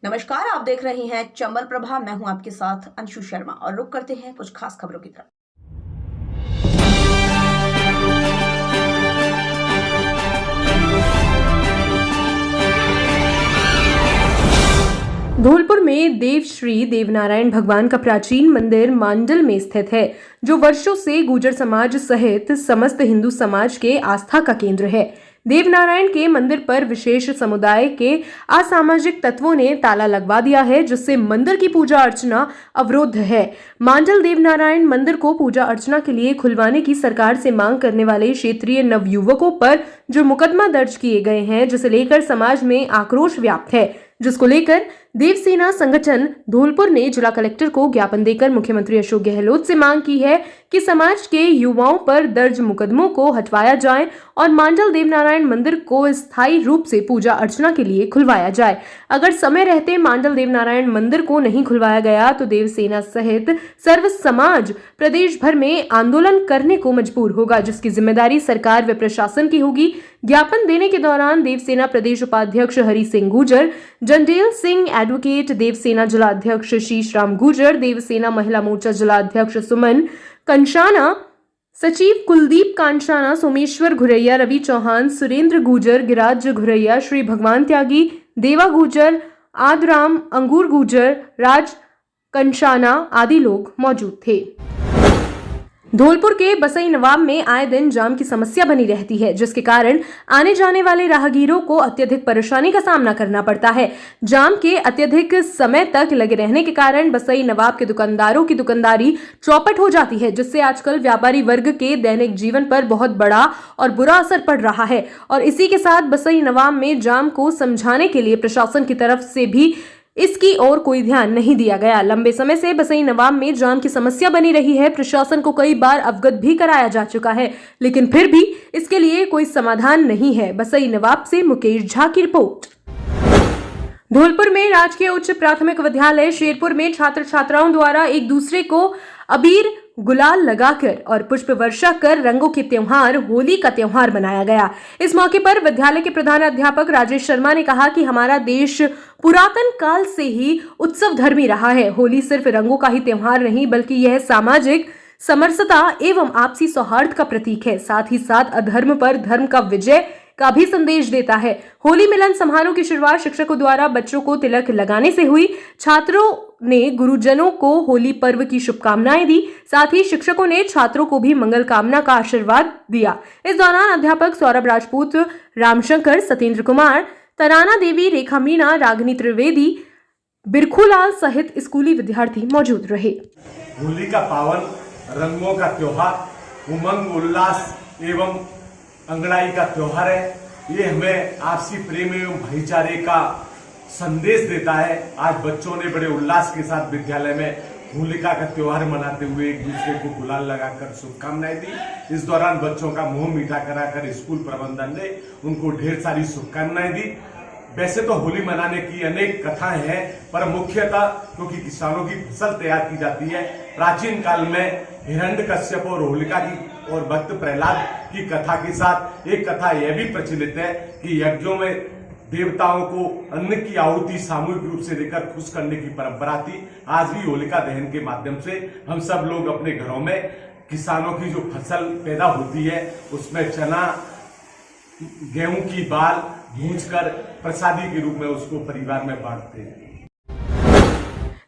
नमस्कार, आप देख रहे हैं चंबल प्रभा। मैं हूं आपके साथ अंशु शर्मा और रुक करते हैं कुछ खास खबरों की तरफ। धौलपुर में देव श्री देवनारायण भगवान का प्राचीन मंदिर मांडल में स्थित है, जो वर्षों से गुर्जर समाज सहित समस्त हिंदू समाज के आस्था का केंद्र है। देवनारायण के मंदिर पर विशेष समुदाय के असामाजिक तत्वों ने ताला लगवा दिया है, जिससे मंदिर की पूजा अर्चना अवरुद्ध है। मांडल देवनारायण मंदिर को पूजा अर्चना के लिए खुलवाने की सरकार से मांग करने वाले क्षेत्रीय नवयुवकों पर जो मुकदमा दर्ज किए गए हैं, जिसे लेकर समाज में आक्रोश व्याप्त है, जिसको लेकर देवसेना संगठन धौलपुर ने जिला कलेक्टर को ज्ञापन देकर मुख्यमंत्री अशोक गहलोत से मांग की है कि समाज के युवाओं पर दर्ज मुकदमों को हटवाया जाए और मांडल देवनारायण मंदिर को स्थायी रूप से पूजा अर्चना के लिए खुलवाया जाए। अगर समय रहते मांडल देवनारायण मंदिर को नहीं खुलवाया गया तो देवसेना सहित सर्व समाज प्रदेश भर में आंदोलन करने को मजबूर होगा, जिसकी जिम्मेदारी सरकार व प्रशासन की होगी। ज्ञापन देने के दौरान देवसेना प्रदेश उपाध्यक्ष हरि सिंह गुर्जर, जनडेल सिंह एडवोकेट, देवसेना जिला अध्यक्ष शीश राम गुर्जर, देवसेना महिला मोर्चा जिला अध्यक्ष सुमन कंशाना, सचिव कुलदीप कांशाना, सोमेश्वर घुरैया, रवि चौहान, सुरेंद्र गुर्जर, गिराज घुरैया, श्री भगवान त्यागी, देवा गुर्जर, आदराम, अंगूर गुर्जर, राज कंशाना आदि लोग मौजूद थे। धौलपुर के बसई नवाब में आए दिन जाम की समस्या बनी रहती है, जिसके कारण आने जाने वाले राहगीरों को अत्यधिक परेशानी का सामना करना पड़ता है। जाम के अत्यधिक समय तक लगे रहने के कारण बसई नवाब के दुकानदारों की दुकानदारी चौपट हो जाती है, जिससे आजकल व्यापारी वर्ग के दैनिक जीवन पर बहुत बड़ा और बुरा असर पड़ रहा है। और इसी के साथ बसई नवाब में जाम को समझाने के लिए प्रशासन की तरफ से भी इसकी ओर कोई ध्यान नहीं दिया गया। लंबे समय से बसई नवाब में जाम की समस्या बनी रही है। प्रशासन को कई बार अवगत भी कराया जा चुका है, लेकिन फिर भी इसके लिए कोई समाधान नहीं है। बसई नवाब से मुकेश झा की रिपोर्ट। धौलपुर में राजकीय उच्च प्राथमिक विद्यालय शेरपुर में छात्र छात्राओं द्वारा एक दूसरे को अबीर गुलाल लगाकर और पुष्प वर्षा कर रंगों के त्योहार होली का त्योहार मनाया गया। इस मौके पर विद्यालय के प्रधान अध्यापक राजेश शर्मा ने कहा कि हमारा देश पुरातन काल से ही उत्सव धर्मी रहा है। होली सिर्फ रंगों का ही त्योहार नहीं, बल्कि यह सामाजिक समरसता एवं आपसी सौहार्द का प्रतीक है। साथ ही साथ अधर्म पर धर्म का विजय का भी संदेश देता है। होली मिलन समारोह की शुरुआत शिक्षकों द्वारा बच्चों को तिलक लगाने से हुई। छात्रों ने गुरुजनों को होली पर्व की शुभकामनाएं दी। साथ ही शिक्षकों ने छात्रों को भी मंगल कामना का आशीर्वाद दिया। इस दौरान अध्यापक सौरभ राजपूत, रामशंकर, सत्येंद्र कुमार, तराना देवी, रेखा मीणा, रागिनी त्रिवेदी, बिरखूलाल सहित स्कूली विद्यार्थी मौजूद रहे। होली का पावन रंगों का त्योहार, उमंग उल्लास एवं अंगड़ाई का त्योहार है। ये हमें आपसी प्रेम एवं भाईचारे का संदेश देता है। आज बच्चों ने बड़े उल्लास के साथ विद्यालय में होलिका का त्योहार मनाते हुए एक दूसरे को गुलाल लगाकर शुभकामनाएं दी। इस दौरान बच्चों का मुंह मीठा कराकर स्कूल प्रबंधन ने उनको ढेर सारी शुभकामनाएं दी। वैसे तो होली मनाने की अनेक कथाएं हैं, पर मुख्यतः क्योंकि किसानों की फसल तैयार की जाती है, प्राचीन काल में हिरण्यकश्यप और होलिका की और भक्त प्रहलाद की कथा के साथ एक कथा यह भी प्रचलित है कि यज्ञों में देवताओं को अन्न की आहुति सामूहिक रूप से देकर खुश करने की परंपरा थी। आज भी होलिका दहन के माध्यम से हम सब लोग अपने घरों में किसानों की जो फसल पैदा होती है उसमें चना, गेहूं की बाल भूंजकर प्रसादी के रूप में उसको परिवार में बांटते हैं।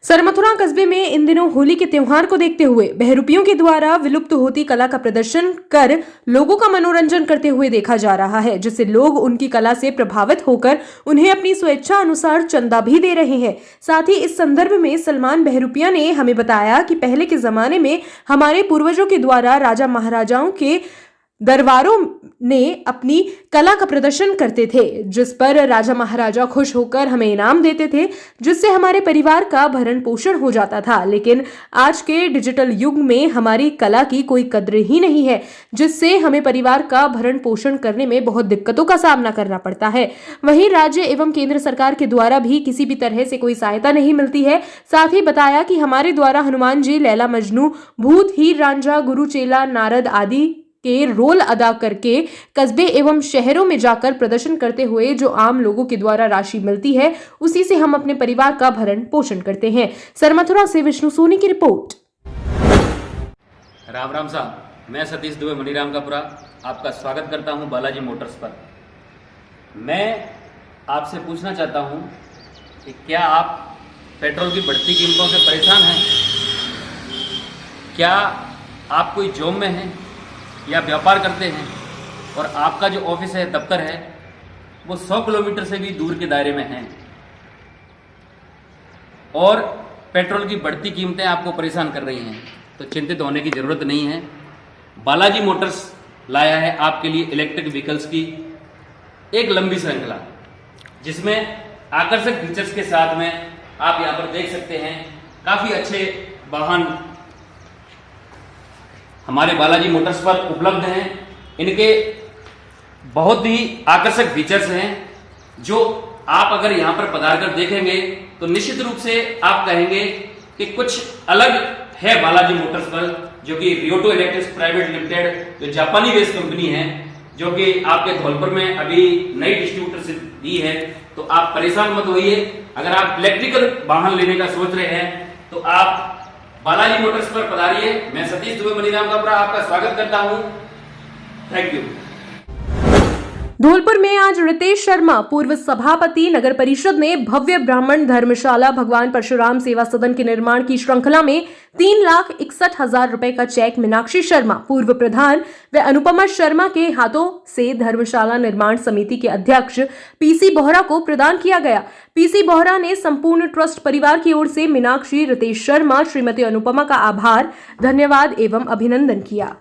सरमथुरा कस्बे में इन दिनों होली के त्योहार को देखते हुए बहरूपियों के द्वारा विलुप्त होती कला का प्रदर्शन कर लोगों का मनोरंजन करते हुए देखा जा रहा है, जिससे लोग उनकी कला से प्रभावित होकर उन्हें अपनी स्वेच्छा अनुसार चंदा भी दे रहे हैं। साथ ही इस संदर्भ में सलमान बहरूपिया ने हमें बताया कि पहले के जमाने में हमारे पूर्वजों के द्वारा राजा महाराजाओं के दरबारों ने अपनी कला का प्रदर्शन करते थे, जिस पर राजा महाराजा खुश होकर हमें इनाम देते थे, जिससे हमारे परिवार का भरण पोषण हो जाता था। लेकिन आज के डिजिटल युग में हमारी कला की कोई कद्र ही नहीं है, जिससे हमें परिवार का भरण पोषण करने में बहुत दिक्कतों का सामना करना पड़ता है। वहीं राज्य एवं केंद्र सरकार के द्वारा भी किसी भी तरह से कोई सहायता नहीं मिलती है। साथ ही बताया कि हमारे द्वारा हनुमान जी, लैला मजनू, भूत, हीर रांझा, गुरु चेला, नारद आदि के रोल अदा करके कस्बे एवं शहरों में जाकर प्रदर्शन करते हुए जो आम लोगों के द्वारा राशि मिलती है उसी से हम अपने परिवार का भरण पोषण करते हैं। सरमथुरा से विष्णु सोनी की रिपोर्ट। राम राम साहब, मैं सतीश दुबे मनीराम का पुरा आपका स्वागत करता हूं बालाजी मोटर्स पर। मैं आपसे पूछना चाहता हूं कि क्या आप पेट्रोल की बढ़ती कीमतों से परेशान हैं? क्या आप कोई जॉब में हैं या व्यापार करते हैं और आपका जो ऑफिस है, दफ्तर है, वो 100 किलोमीटर से भी दूर के दायरे में है और पेट्रोल की बढ़ती कीमतें आपको परेशान कर रही हैं? तो चिंतित होने की ज़रूरत नहीं है। बालाजी मोटर्स लाया है आपके लिए इलेक्ट्रिक व्हीकल्स की एक लंबी श्रृंखला, जिसमें आकर्षक फीचर्स के साथ में आप यहाँ पर देख सकते हैं काफ़ी अच्छे वाहन हमारे बालाजी मोटर्स पर उपलब्ध हैं। इनके बहुत ही आकर्षक फीचर्स हैं जो आप अगर यहाँ पर पधार कर देखेंगे तो निश्चित रूप से आप कहेंगे कि कुछ अलग है बालाजी मोटर्स पर, जो कि रियोटो इलेक्ट्रिक्स प्राइवेट लिमिटेड जो जापानी बेस्ड कंपनी है, जो कि आपके धौलपुर में अभी नई डिस्ट्रीब्यूटर दी है। तो आप परेशान मत होइए। अगर आप इलेक्ट्रिकल वाहन लेने का सोच रहे हैं तो आप बालाजी मोटर्स पर पधारिए। मैं सतीश दुबे मनीराम का आपका स्वागत करता हूं। Thank you. धौलपुर में आज रितेश शर्मा पूर्व सभापति नगर परिषद ने भव्य ब्राह्मण धर्मशाला भगवान परशुराम सेवा सदन के निर्माण की श्रृंखला में 3,61,000 रुपए का चेक मीनाक्षी शर्मा पूर्व प्रधान व अनुपमा शर्मा के हाथों से धर्मशाला निर्माण समिति के अध्यक्ष पीसी बोहरा को प्रदान किया गया। पीसी बोहरा ने संपूर्ण ट्रस्ट परिवार की ओर से मीनाक्षी, रितेश शर्मा, श्रीमती अनुपमा का आभार, धन्यवाद एवं अभिनंदन किया।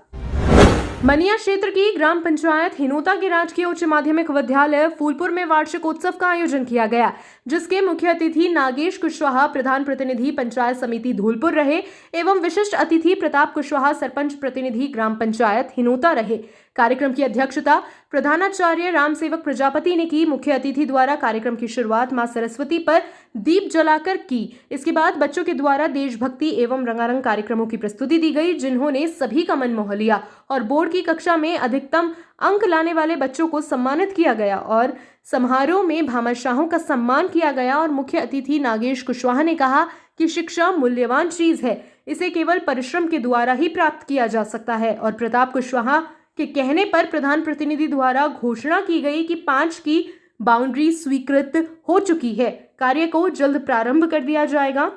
मनिया क्षेत्र की ग्राम पंचायत हिनोता के राजकीय उच्च माध्यमिक विद्यालय फूलपुर में वार्षिक उत्सव का आयोजन किया गया, जिसके मुख्य अतिथि नागेश कुशवाहा प्रधान प्रतिनिधि पंचायत समिति धौलपुर रहे एवं विशिष्ट अतिथि प्रताप कुशवाहा सरपंच प्रतिनिधि ग्राम पंचायत हिनोता रहे। कार्यक्रम की अध्यक्षता प्रधानाचार्य रामसेवक प्रजापति ने की। मुख्य अतिथि द्वारा कार्यक्रम की शुरुआत मां सरस्वती पर दीप जलाकर की। इसके बाद बच्चों के द्वारा देशभक्ति एवं रंगारंग कार्यक्रमों की प्रस्तुति दी गई, जिन्होंने सभी का मन मोह लिया और बोर्ड की कक्षा में अधिकतम अंक लाने वाले बच्चों को सम्मानित किया गया और समारोह में भामाशाहों का सम्मान किया गया। और मुख्य अतिथि नागेश कुशवाहा ने कहा कि शिक्षा मूल्यवान चीज है, इसे केवल परिश्रम के द्वारा ही प्राप्त किया जा सकता है। और प्रताप कुशवाहा के कहने पर प्रधान प्रतिनिधि द्वारा घोषणा की गई कि 5 की बाउंड्री स्वीकृत हो चुकी है, कार्य को जल्द प्रारंभ कर दिया जाएगा।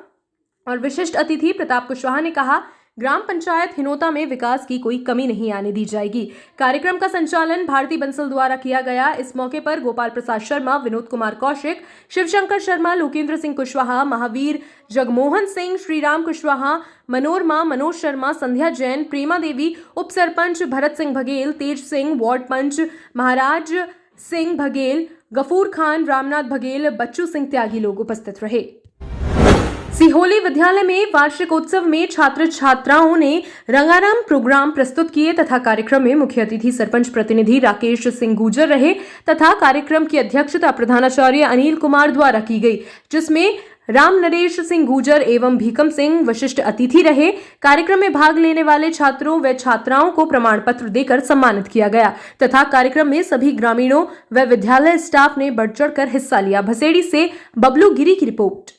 और विशिष्ट अतिथि प्रताप कुशवाहा ने कहा, ग्राम पंचायत हिनोता में विकास की कोई कमी नहीं आने दी जाएगी। कार्यक्रम का संचालन भारती बंसल द्वारा किया गया। इस मौके पर गोपाल प्रसाद शर्मा, विनोद कुमार कौशिक, शिवशंकर शर्मा, लोकेंद्र सिंह कुशवाहा, महावीर जगमोहन सिंह, श्रीराम कुशवाहा, मनोरमा, मनोज शर्मा, संध्या जैन, प्रेमा देवी, उप सरपंच भरत सिंह बघेल, तेज सिंह, वार्ड पंच महाराज सिंह बघेल, गफूर खान, रामनाथ बघेल, बच्चू सिंह त्यागी लोग उपस्थित रहे। सिहोली विद्यालय में वार्षिक उत्सव में छात्र छात्राओं ने रंगारंग प्रोग्राम प्रस्तुत किए तथा कार्यक्रम में मुख्य अतिथि सरपंच प्रतिनिधि राकेश सिंह गुर्जर रहे तथा कार्यक्रम की अध्यक्षता प्रधानाचार्य अनिल कुमार द्वारा की गई, जिसमें राम नरेश सिंह गुर्जर एवं भीकम सिंह विशिष्ट अतिथि रहे। कार्यक्रम में भाग लेने वाले छात्रों व छात्राओं को प्रमाण पत्र देकर सम्मानित किया गया तथा कार्यक्रम में सभी ग्रामीणों व विद्यालय स्टाफ ने बढ़ चढ़कर हिस्सा लिया। भसेड़ी से बबलू गिरी की रिपोर्ट।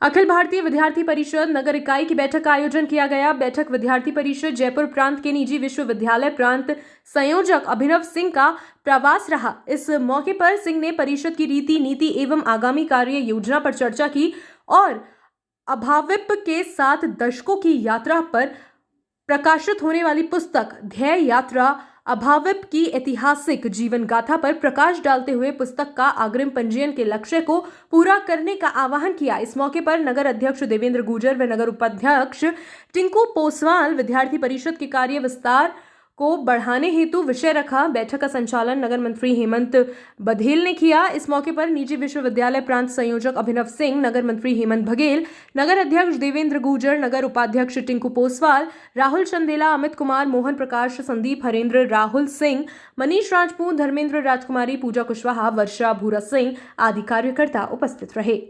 अखिल भारतीय विद्यार्थी परिषद नगर इकाई की बैठक का आयोजन किया गया। बैठक विद्यार्थी परिषद जयपुर प्रांत के निजी विश्वविद्यालय प्रांत संयोजक अभिनव सिंह का प्रवास रहा। इस मौके पर सिंह ने परिषद की रीति नीति एवं आगामी कार्य योजना पर चर्चा की और अभाविप के 7 दशकों की यात्रा पर प्रकाशित होने वाली पुस्तक ध्येय यात्रा अभाविप की ऐतिहासिक जीवन गाथा पर प्रकाश डालते हुए पुस्तक का अग्रिम पंजीयन के लक्ष्य को पूरा करने का आह्वान किया। इस मौके पर नगर अध्यक्ष देवेंद्र गुर्जर व नगर उपाध्यक्ष टिंकू पोसवाल विद्यार्थी परिषद के कार्य विस्तार को बढ़ाने हेतु विषय रखा। बैठक का संचालन नगर मंत्री हेमंत बघेल ने किया। इस मौके पर निजी विश्वविद्यालय प्रांत संयोजक अभिनव सिंह, नगर मंत्री हेमंत बघेल, नगर अध्यक्ष देवेंद्र गुर्जर, नगर उपाध्यक्ष टिंकू पोसवाल, राहुल चंदेला, अमित कुमार, मोहन प्रकाश, संदीप हरेंद्र, राहुल सिंह, मनीष राजपूत, धर्मेंद्र राजकुमारी, पूजा कुशवाहा, वर्षा भूरा सिंह आदि कार्यकर्ता उपस्थित रहे।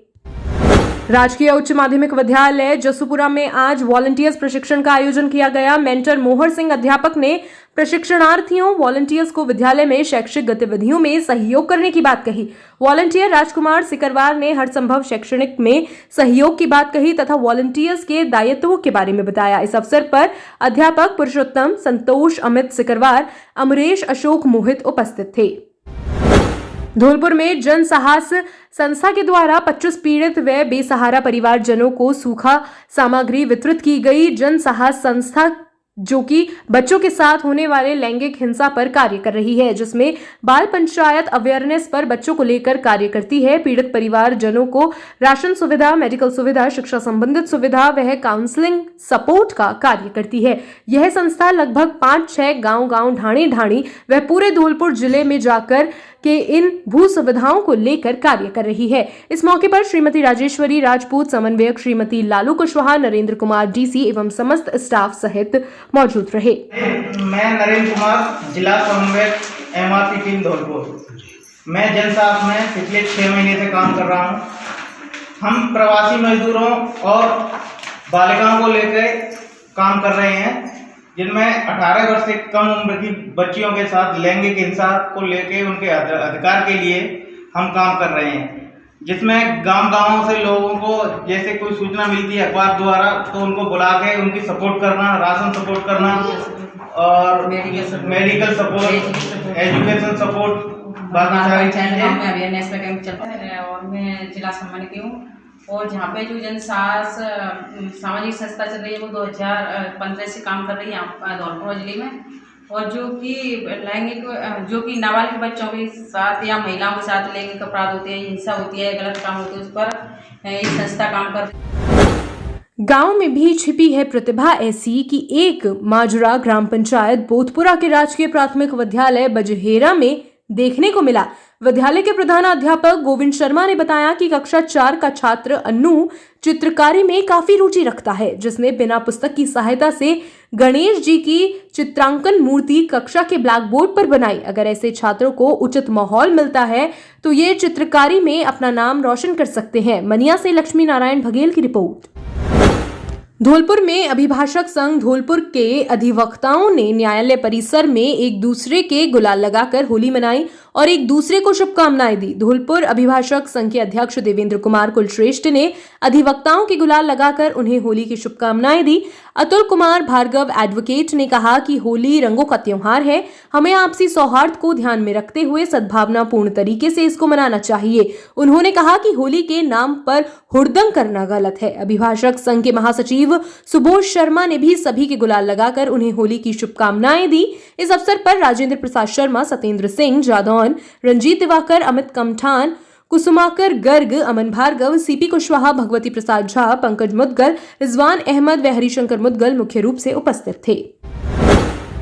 राजकीय उच्च माध्यमिक विद्यालय जसूपुरा में आज वॉलंटियर्स प्रशिक्षण का आयोजन किया गया। मेंटर मोहर सिंह अध्यापक ने प्रशिक्षणार्थियों वॉलंटियर्स को विद्यालय में शैक्षिक गतिविधियों में सहयोग करने की बात कही। वॉलंटियर राजकुमार सिकरवार ने हर संभव शैक्षणिक में सहयोग की बात कही तथा वॉलंटियर्स के दायित्वों के बारे में बताया। इस अवसर पर अध्यापक पुरुषोत्तम, संतोष, अमित सिकरवार, अमरेश, अशोक, मोहित उपस्थित थे। धौलपुर में जन साहस संस्था के द्वारा 25 पीड़ित व बेसहारा परिवारजनों को सूखा सामग्री वितरित की गई। जन साहस संस्था जो कि बच्चों के साथ होने वाले लैंगिक हिंसा पर कार्य कर रही है, जिसमें बाल पंचायत अवेयरनेस पर बच्चों को लेकर कार्य करती है। पीड़ित परिवारजनों को राशन सुविधा, मेडिकल सुविधा, शिक्षा संबंधित सुविधा व काउंसलिंग सपोर्ट का कार्य करती है। यह संस्था लगभग 5-6 गांव ढाणी व पूरे धौलपुर जिले में जाकर के इन भू सुविधाओं को लेकर कार्य कर रही है। इस मौके पर श्रीमती राजेश्वरी राजपूत, समन्वयक श्रीमती लालू कुशवाहा, नरेंद्र कुमार डीसी एवं समस्त स्टाफ सहित मौजूद रहे। मैं नरेंद्र कुमार, जिला समन्वयक MRC टीम धौलपुर। मैं जनसाथ में पिछले 6 महीने से काम कर रहा हूं। हम प्रवासी मजदूरों और बालिकाओं को लेकर काम कर रहे हैं, जिनमें 18 वर्ष से कम उम्र की बच्चियों के साथ लैंगिक हिंसा को लेकर उनके अधिकार के लिए हम काम कर रहे हैं, जिसमें गांव-गांवों से लोगों को जैसे कोई सूचना मिलती है अखबार द्वारा तो उनको बुला के उनकी सपोर्ट करना, राशन सपोर्ट करना और मेडिकल सपोर्ट, एजुकेशन सपोर्ट, बाकी सारी चीजें अवेयरनेस में कैंप चलता है। और मैं जिला समन्वयक हूँ और जहाँ पे जो जनसाहस सामाजिक संस्था चल रही है वो 2015 से काम कर रही है धौलपुर जिले में। और जो कि लैंगिक, जो कि नाबालिग बच्चों के साथ या महिलाओं के साथ लैंगिक अपराध होते हैं, हिंसा होती है, गलत काम होते हैं, उस पर ये संस्था काम कर। गांव में भी छिपी है प्रतिभा ऐसी कि एक माजरा ग्राम पंचायत बोधपुरा के राजकीय प्राथमिक विद्यालय बजहेरा में देखने को मिला। विद्यालय के प्रधानाध्यापक गोविंद शर्मा ने बताया कि कक्षा 4 का छात्र अन्नू चित्रकारी में काफी रुचि रखता है, जिसने बिना पुस्तक की सहायता से गणेश जी की चित्रांकन मूर्ति कक्षा के ब्लैक बोर्ड पर बनाई। अगर ऐसे छात्रों को उचित माहौल मिलता है तो ये चित्रकारी में अपना नाम रोशन कर सकते हैं। मनिया से लक्ष्मी नारायण बघेल की रिपोर्ट। धौलपुर में अभिभाषक संघ धौलपुर के अधिवक्ताओं ने न्यायालय परिसर में एक दूसरे के गुलाल लगाकर होली मनाई और एक दूसरे को शुभकामनाएं दी। धौलपुर अभिभाषक संघ के अध्यक्ष देवेंद्र कुमार कुलश्रेष्ठ ने अधिवक्ताओं के गुलाल लगाकर उन्हें होली की शुभकामनाएं दी। अतुल कुमार भार्गव एडवोकेट ने कहा कि होली रंगों का त्योहार है, हमें आपसी सौहार्द को ध्यान में रखते हुए सद्भावनापूर्ण तरीके से इसको मनाना चाहिए। उन्होंने कहा कि होली के नाम पर हुड़दंग करना गलत है। अभिभाषक संघ के महासचिव सुबोध शर्मा ने भी सभी के गुलाल लगाकर उन्हें होली की शुभकामनाएं दी। इस अवसर पर राजेंद्र प्रसाद शर्मा, सत्येंद्र सिंह जादौन, रंजीत दिवाकर, अमित कमठान, कुसुमाकर गर्ग, अमन भार्गव, सीपी कुशवाहा, भगवती प्रसाद झा, पंकज मुदगल, रिजवान अहमद व हरिशंकर मुदगल मुख्य रूप से उपस्थित थे।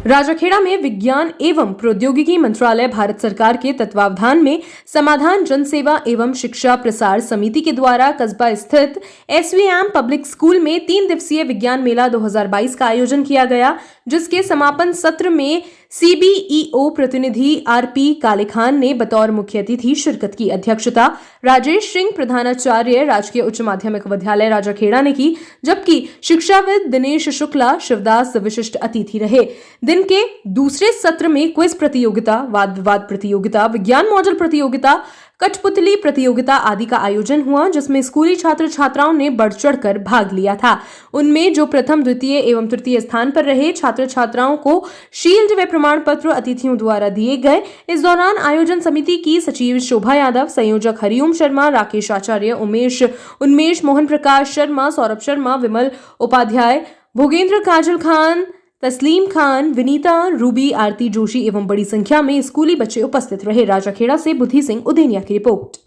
राजाखेड़ा में विज्ञान एवं प्रौद्योगिकी मंत्रालय भारत सरकार के तत्वावधान में समाधान जनसेवा एवं शिक्षा प्रसार समिति के द्वारा कस्बा स्थित SVM पब्लिक स्कूल में 3 दिवसीय विज्ञान मेला 2022 का आयोजन किया गया, जिसके समापन सत्र में CBEO प्रतिनिधि RP कालेखान ने बतौर मुख्य अतिथि शिरकत की। अध्यक्षता राजेश सिंह प्रधानाचार्य राजकीय उच्च माध्यमिक विद्यालय राजाखेड़ा ने की, जबकि शिक्षाविद दिनेश शुक्ला शिवदास विशिष्ट अतिथि रहे। दिन के दूसरे सत्र में क्विज प्रतियोगिता, वाद विवाद प्रतियोगिता, विज्ञान मॉडल प्रतियोगिता, कठपुतली प्रतियोगिता आदि का आयोजन हुआ, जिसमें स्कूली छात्र छात्राओं ने बढ़ चढ़कर भाग लिया था। उनमें जो प्रथम, द्वितीय एवं तृतीय स्थान पर रहे छात्र छात्राओं को शील्ड व प्रमाण पत्र अतिथियों द्वारा दिए गए। इस दौरान आयोजन समिति की सचिव शोभा यादव, संयोजक हरिओम शर्मा, राकेश आचार्य, उन्मेष मोहन प्रकाश शर्मा, सौरभ शर्मा, विमल उपाध्याय, भोगेंद्र काजल खान, तस्लीम खान, विनीता, रूबी, आरती जोशी एवं बड़ी संख्या में स्कूली बच्चे उपस्थित रहे। राजाखेड़ा से बुद्धि सिंह उदेनिया की रिपोर्ट।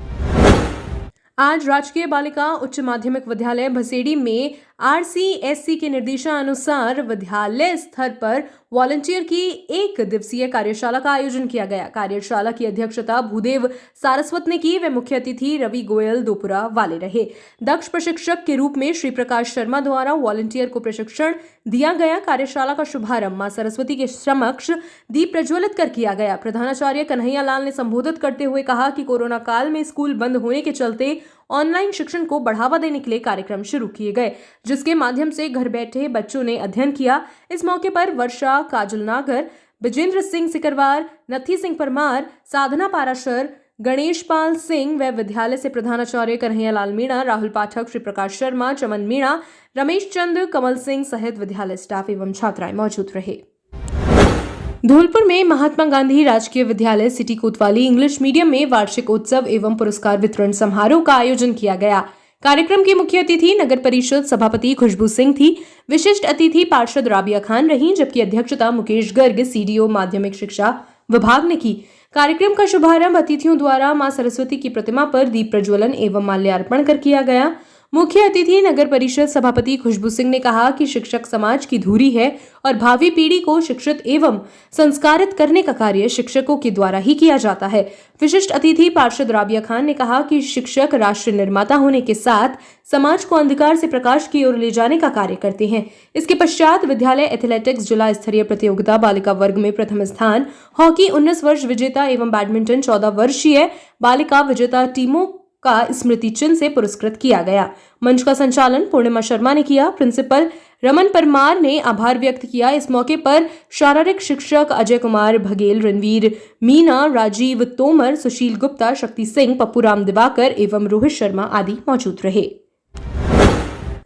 आज राजकीय बालिका उच्च माध्यमिक विद्यालय भसेड़ी में RCSC के निर्देशानुसार विद्यालय स्तर पर वॉलंटियर की 1 दिवसीय कार्यशाला का आयोजन किया गया। कार्यशाला की अध्यक्षता भूदेव सारस्वत ने की व मुख्य अतिथि रवि गोयल दोपुरा वाले रहे। दक्ष प्रशिक्षक के रूप में श्री प्रकाश शर्मा द्वारा वॉलंटियर को प्रशिक्षण दिया गया। कार्यशाला का शुभारंभ मां सरस्वती के समक्ष दीप प्रज्वलित कर किया गया। प्रधानाचार्य कन्हैया लाल ने संबोधित करते हुए कहा कि कोरोना काल में स्कूल बंद होने के चलते ऑनलाइन शिक्षण को बढ़ावा देने के लिए कार्यक्रम शुरू किए गए, जिसके माध्यम से घर बैठे बच्चों ने अध्ययन किया। इस मौके पर वर्षा काजल नागर, विजेंद्र सिंह सिकरवार, नथी सिंह परमार, साधना पाराशर, गणेश पाल सिंह व विद्यालय से प्रधानाचार्य कन्हैया लाल मीणा, राहुल पाठक, श्री प्रकाश शर्मा, चमन मीणा, रमेश चंद, कमल सिंह सहित विद्यालय स्टाफ एवं छात्राएं मौजूद रहे। धौलपुर में महात्मा गांधी राजकीय विद्यालय सिटी कोतवाली इंग्लिश मीडियम में वार्षिक उत्सव एवं पुरस्कार वितरण समारोह का आयोजन किया गया। कार्यक्रम की मुख्य अतिथि नगर परिषद सभापति खुशबू सिंह थी। विशिष्ट अतिथि पार्षद राबिया खान रही, जबकि अध्यक्षता मुकेश गर्ग सीडीओ माध्यमिक शिक्षा विभाग ने की। कार्यक्रम का शुभारंभ अतिथियों द्वारा मां सरस्वती की प्रतिमा पर दीप प्रज्वलन एवं माल्यार्पण कर किया गया। मुख्य अतिथि नगर परिषद सभापति खुशबू सिंह ने कहा कि शिक्षक समाज की धुरी है और भावी पीढ़ी को शिक्षित एवं संस्कारित करने का कार्य शिक्षकों के द्वारा ही किया जाता है। विशिष्ट अतिथि पार्षद राबिया खान ने कहा कि शिक्षक राष्ट्र निर्माता होने के साथ समाज को अंधकार से प्रकाश की ओर ले जाने का कार्य करते हैं। इसके पश्चात विद्यालय एथलेटिक्स जिला स्तरीय प्रतियोगिता बालिका वर्ग में प्रथम स्थान, हॉकी 19 वर्ष विजेता एवं बैडमिंटन 14 वर्षीय बालिका विजेता टीमों का स्मृति चिन्ह से पुरस्कृत किया गया। मंच का संचालन पूर्णिमा शर्मा ने किया। प्रिंसिपल रमन परमार ने आभार व्यक्त किया। इस मौके पर शारीरिक शिक्षक अजय कुमार बघेल, रणवीर मीना, राजीव तोमर, सुशील गुप्ता, शक्ति सिंह, पप्पूराम दिवाकर एवं रोहित शर्मा आदि मौजूद रहे।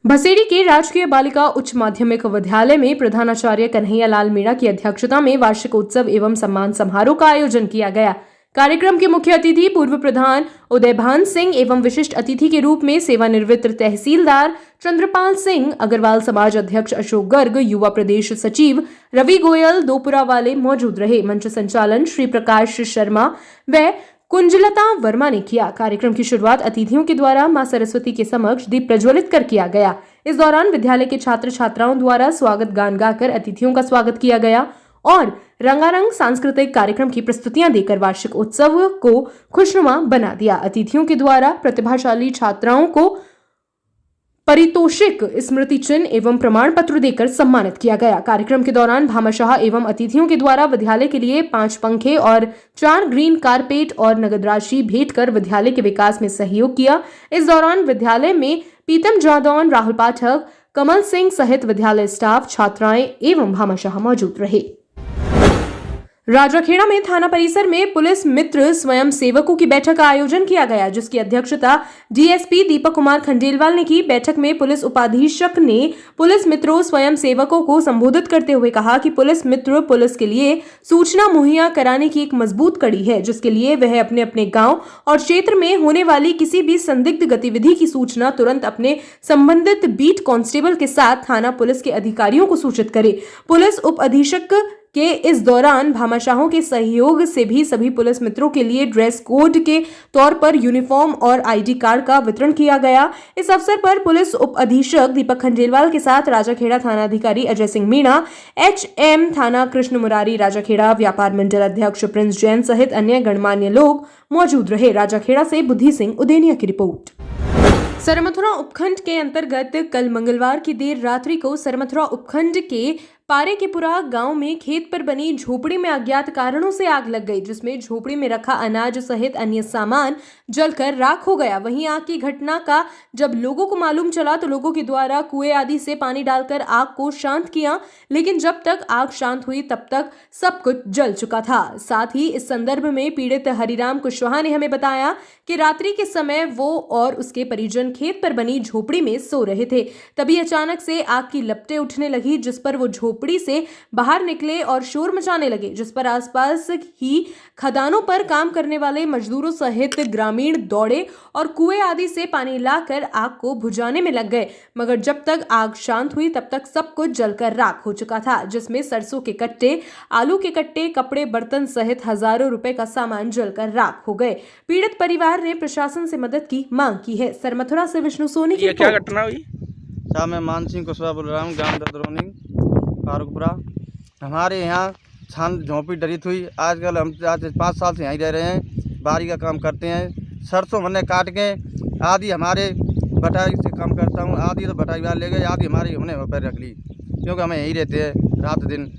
भसेड़ी के राजकीय बालिका उच्च माध्यमिक विद्यालय में प्रधानाचार्य कन्हैया लाल मीणा की अध्यक्षता में वार्षिक उत्सव एवं सम्मान समारोह का आयोजन किया गया। कार्यक्रम के मुख्य अतिथि पूर्व प्रधान उदयभान सिंह एवं विशिष्ट अतिथि के रूप में सेवानिवृत्त तहसीलदार चंद्रपाल सिंह, अग्रवाल समाज अध्यक्ष अशोक गर्ग, युवा प्रदेश सचिव रवि गोयल, दोपुरा वाले मौजूद रहे। मंच संचालन श्री प्रकाश शर्मा व कुंजलता वर्मा ने किया। कार्यक्रम की शुरुआत अतिथियों के द्वारा मां सरस्वती के समक्ष दीप प्रज्वलित कर किया गया। इस दौरान विद्यालय के छात्र छात्राओं द्वारा स्वागत गान गाकर अतिथियों का स्वागत किया गया और रंगारंग सांस्कृतिक कार्यक्रम की प्रस्तुतियां देकर वार्षिक उत्सव को खुशनुमा बना दिया। अतिथियों के द्वारा प्रतिभाशाली छात्राओं को पारितोषिक, स्मृति चिन्ह एवं प्रमाण पत्र देकर सम्मानित किया गया। कार्यक्रम के दौरान भामाशाह एवं अतिथियों के द्वारा विद्यालय के लिए 5 पंखे और 4 ग्रीन कारपेट और नगद राशि भेंट कर विद्यालय के विकास में सहयोग किया। इस दौरान विद्यालय में पीतम जादौन, राहुल पाठक, कमल सिंह सहित विद्यालय स्टाफ, छात्राएं एवं भामाशाह मौजूद रहे। राजाखेड़ा में थाना परिसर में पुलिस मित्र स्वयं सेवकों की बैठक का आयोजन किया गया, जिसकी अध्यक्षता डीएसपी दीपक कुमार खंडेलवाल ने की। बैठक में पुलिस उपाधीक्षक ने पुलिस मित्रों स्वयं सेवकों को संबोधित करते हुए कहा कि पुलिस मित्र पुलिस के लिए सूचना मुहैया कराने की एक मजबूत कड़ी है, जिसके लिए वह अपने अपने गांव और क्षेत्र में होने वाली किसी भी संदिग्ध गतिविधि की सूचना तुरंत अपने संबंधित बीट कांस्टेबल के साथ थाना पुलिस के अधिकारियों को सूचित करे। पुलिस उप अधीक्षक के इस दौरान भामाशाहों के सहयोग से भी सभी पुलिस मित्रों के लिए ड्रेस कोड के तौर पर यूनिफॉर्म और आईडी कार्ड का वितरण किया गया। इस अवसर पर पुलिस उप अधीक्षक दीपक खंडेलवाल के साथ राजाखेड़ा थाना अधिकारी अजय सिंह मीणा, एचएम थाना कृष्ण मुरारी, राजाखेड़ा व्यापार मंडल अध्यक्ष प्रिंस जैन सहित अन्य गणमान्य लोग मौजूद रहे। राजाखेड़ा से बुद्धि सिंह उदेनिया की रिपोर्ट। सरमथुरा उपखंड के अंतर्गत कल मंगलवार की देर रात्रि को सरमथुरा उपखंड के पारेकेपुरा गांव में खेत पर बनी झोपड़ी में अज्ञात कारणों से आग लग गई, जिसमें झोपड़ी में रखा अनाज सहित अन्य सामान जलकर राख हो गया। वहीं आग की घटना का जब लोगों को मालूम चला तो लोगों के द्वारा कुएं आदि से पानी डालकर आग को शांत किया, लेकिन जब तक आग शांत हुई तब तक सब कुछ जल चुका था। साथ ही इस संदर्भ में पीड़ित हरिराम कुशवाहा ने हमें बताया कि रात्रि के समय वो और उसके परिजन खेत पर बनी झोपड़ी में सो रहे थे। तभी अचानक से आग की लपटें उठने लगी, जिस पर वो झोपड़ी से बाहर निकले और शोर मचाने लगे, जिस पर आसपास ही खदानों पर काम करने वाले मजदूरों सहित ग्रामीण दौड़े और कुएं आदि से पानी लाकर आग को बुझाने में लग गए। मगर जब तक आग शांत हुई तब तक सब कुछ जलकर राख हो चुका था, जिसमें सरसों के कट्टे, आलू के कट्टे, कपड़े, बर्तन सहित हजारों रुपए का सामान जलकर राख हो गए। पीड़ित परिवार ने प्रशासन से मदद की मांग की है। सरमथुरा से विष्णु सोनी की क्या घटना हुई? साहब मैं मान सिंह कुशवाहा बोल रहा हूँ, गाँव ददरौनी फारूकपुरा। हमारे यहाँ छान झोंपड़ी डरित हुई। आजकल हम आज 5 साल से यहीं रह रहे हैं, बारी का काम करते हैं। सरसों हमने काट के आधी हमारे बटाई से काम करता हूँ, आधी तो बटाई वाले ले गए, आधी हमारी हमने वहाँ पर रख ली, क्योंकि हमें यहीं रहते हैं रात दिन।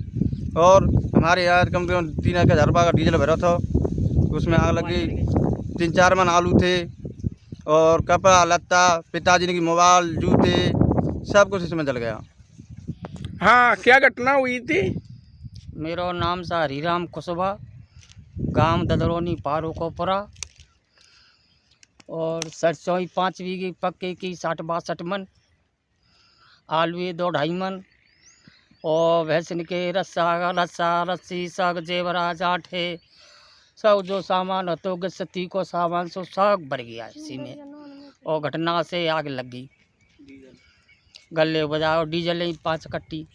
और हमारे यहाँ कम से कम 3,000 रुपये का डीजल भरा था, उसमें आग लगी। 3-4 मन आलू थे और कपड़ा लत्ता, पिताजी की मोबाइल, जूते, सब कुछ इसमें जल गया। हाँ, क्या घटना हुई थी? मेरो नाम सा हरीराम कुशवा, गांव ददरोनी पारोकोपुरा, और सरसों 5 बीघे पक्के की 60-62 मन, आलू 2-2.5 मन, और भैंसन के रस्सी साग जेवराज आठे सब जो सामान हो तो गस्ती को सामान सब सब भर गया इसी में। और घटना से आग लग गई, गले बजाओ डीजल 5 कट्टी।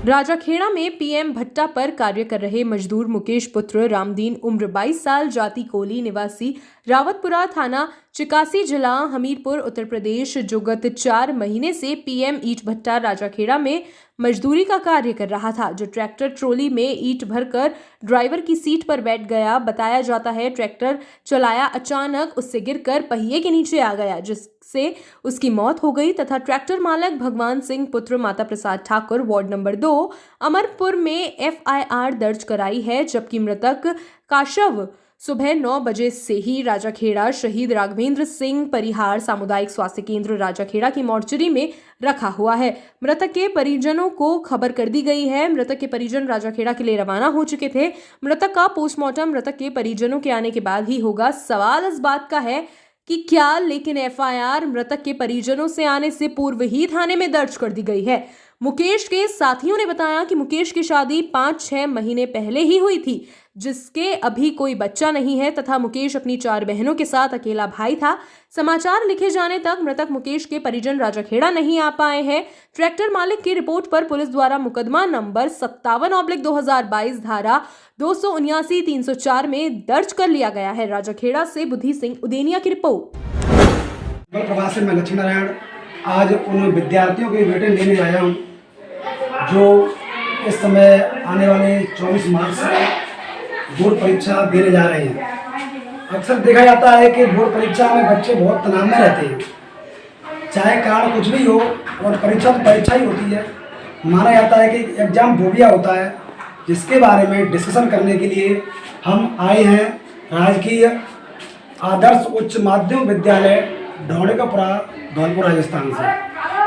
राजाखेड़ा में पीएम भट्टा पर कार्य कर रहे मजदूर मुकेश पुत्र रामदीन उम्र 22 साल, जाति कोली, निवासी रावतपुरा थाना चिकासी, जिला हमीरपुर, उत्तर प्रदेश, जो गत 4 महीने से पीएम ईंट भट्टा राजाखेड़ा में मजदूरी का कार्य कर रहा था, जो ट्रैक्टर ट्रॉली में ईंट भरकर ड्राइवर की सीट पर बैठ गया। बताया जाता है ट्रैक्टर चलाया, अचानक उससे गिरकर पहिए के नीचे आ गया, जिससे उसकी मौत हो गई तथा ट्रैक्टर मालक भगवान सिंह पुत्र माता प्रसाद ठाकुर वार्ड नंबर 2 अमरपुर में FIR दर्ज कराई है, जबकि मृतक का शव सुबह 9 बजे से ही राजाखेड़ा शहीद राघवेंद्र सिंह परिहार सामुदायिक स्वास्थ्य केंद्र राजाखेड़ा की मोर्चरी में रखा हुआ है। मृतक के परिजनों को खबर कर दी गई है। मृतक के परिजन राजाखेड़ा के लिए रवाना हो चुके थे। मृतक का पोस्टमार्टम मृतक के परिजनों के आने के बाद ही होगा। सवाल इस बात का है कि क्या लेकिन FIR मृतक के परिजनों से आने से पूर्व ही थाने में दर्ज कर दी गई है। मुकेश के साथियों ने बताया कि मुकेश की शादी 5-6 महीने पहले ही हुई थी, जिसके अभी कोई बच्चा नहीं है तथा मुकेश अपनी 4 बहनों के साथ अकेला भाई था। समाचार लिखे जाने तक मृतक मुकेश के परिजन राजाखेड़ा नहीं आ पाए हैं। ट्रैक्टर मालिक की रिपोर्ट पर पुलिस द्वारा मुकदमा नंबर 57/2022 धारा 279-304 में दर्ज कर लिया गया है। राजाखेड़ा से बुद्धि सिंह उदेनिया की रिपोर्ट। प्रवास से मैं लक्ष्मी नारायण आज उन विद्यार्थियों के बेटे लेने आया हूँ जो इस समय आने वाले 24 मार्च से बोर्ड परीक्षा देने जा रहे हैं। अक्सर देखा जाता है कि बोर्ड परीक्षा में बच्चे बहुत तनाव में रहते हैं, चाहे कारण कुछ भी हो, और परीक्षा तो परीक्षा ही होती है। माना जाता है कि एग्जाम फोबिया होता है, जिसके बारे में डिस्कशन करने के लिए हम आए हैं राजकीय आदर्श उच्च माध्यमिक विद्यालय ढौड़ेकापुरा, धौलपुर, राजस्थान से।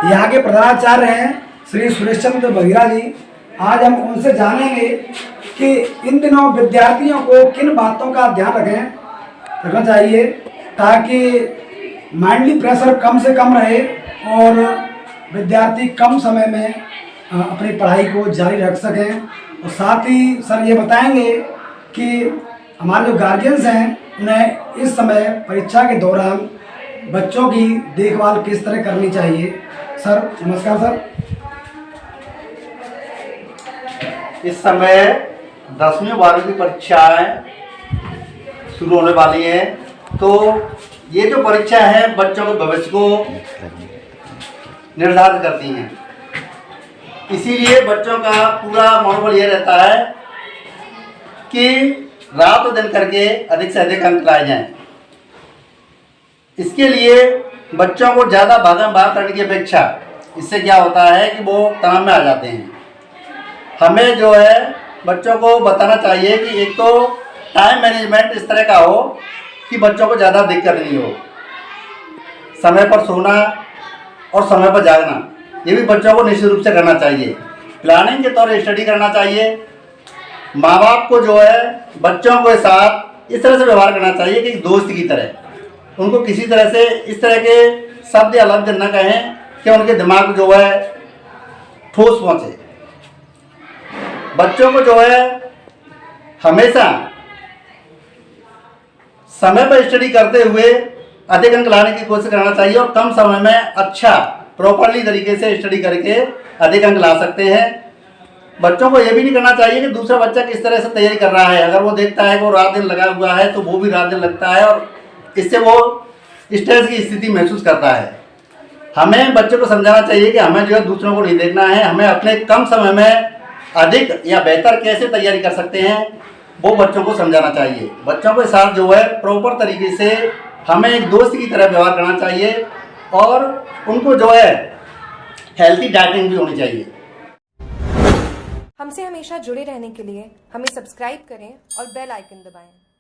यहाँ के प्रधानाचार्य हैं श्री सुरेश चंद्र बघेरा जी। आज हम उनसे जानेंगे कि इन दिनों विद्यार्थियों को किन बातों का ध्यान रखना चाहिए ताकि माइंडली प्रेशर कम से कम रहे और विद्यार्थी कम समय में अपनी पढ़ाई को जारी रख सकें। और साथ ही सर ये बताएंगे कि हमारे जो गार्जियंस हैं उन्हें इस समय परीक्षा के दौरान बच्चों की देखभाल किस तरह करनी चाहिए। सर नमस्कार। सर इस समय 10वीं और 12वीं की परीक्षाएं शुरू होने वाली हैं, तो ये जो परीक्षा है बच्चों के भविष्य को निर्धारित करती हैं। इसीलिए बच्चों का पूरा मनोबल ये रहता है कि रात और दिन करके अधिक से अधिक अंक लाए जाएं। इसके लिए बच्चों को ज़्यादा भागम भाग करने की अपेक्षा इससे क्या होता है कि वो तनाव में आ जाते हैं। हमें जो है बच्चों को बताना चाहिए कि एक तो टाइम मैनेजमेंट इस तरह का हो कि बच्चों को ज़्यादा दिक्कत नहीं हो, समय पर सोना और समय पर जागना, ये भी बच्चों को निश्चित रूप से करना चाहिए। प्लानिंग के तौर पर स्टडी करना चाहिए। माँ बाप को जो है बच्चों के साथ इस तरह से व्यवहार करना चाहिए कि दोस्त की तरह। उनको किसी तरह से इस तरह के शब्द या लफ्ज न कहें कि उनके दिमाग जो है ठोस पहुँचे। बच्चों को जो है हमेशा समय पर स्टडी करते हुए अधिक अंक लाने की कोशिश करना चाहिए और कम समय में अच्छा प्रॉपरली तरीके से स्टडी करके अधिक अंक ला सकते हैं। बच्चों को यह भी नहीं करना चाहिए कि दूसरा बच्चा किस तरह से तैयारी कर रहा है, अगर वो देखता है कि वो रात दिन लगा हुआ है तो वो भी रात दिन लगता है और इससे वो स्ट्रेस की स्थिति महसूस करता है। हमें बच्चों को समझाना चाहिए कि हमें जो है दूसरों को नहीं देखना है, हमें अपने कम समय में अधिक या बेहतर कैसे तैयारी कर सकते हैं वो बच्चों को समझाना चाहिए। बच्चों के साथ जो है प्रॉपर तरीके से हमें एक दोस्त की तरह व्यवहार करना चाहिए और उनको जो है हेल्थी डाइटिंग भी होनी चाहिए। हमसे हमेशा जुड़े रहने के लिए हमें सब्सक्राइब करें और बेल आइकन दबाएं।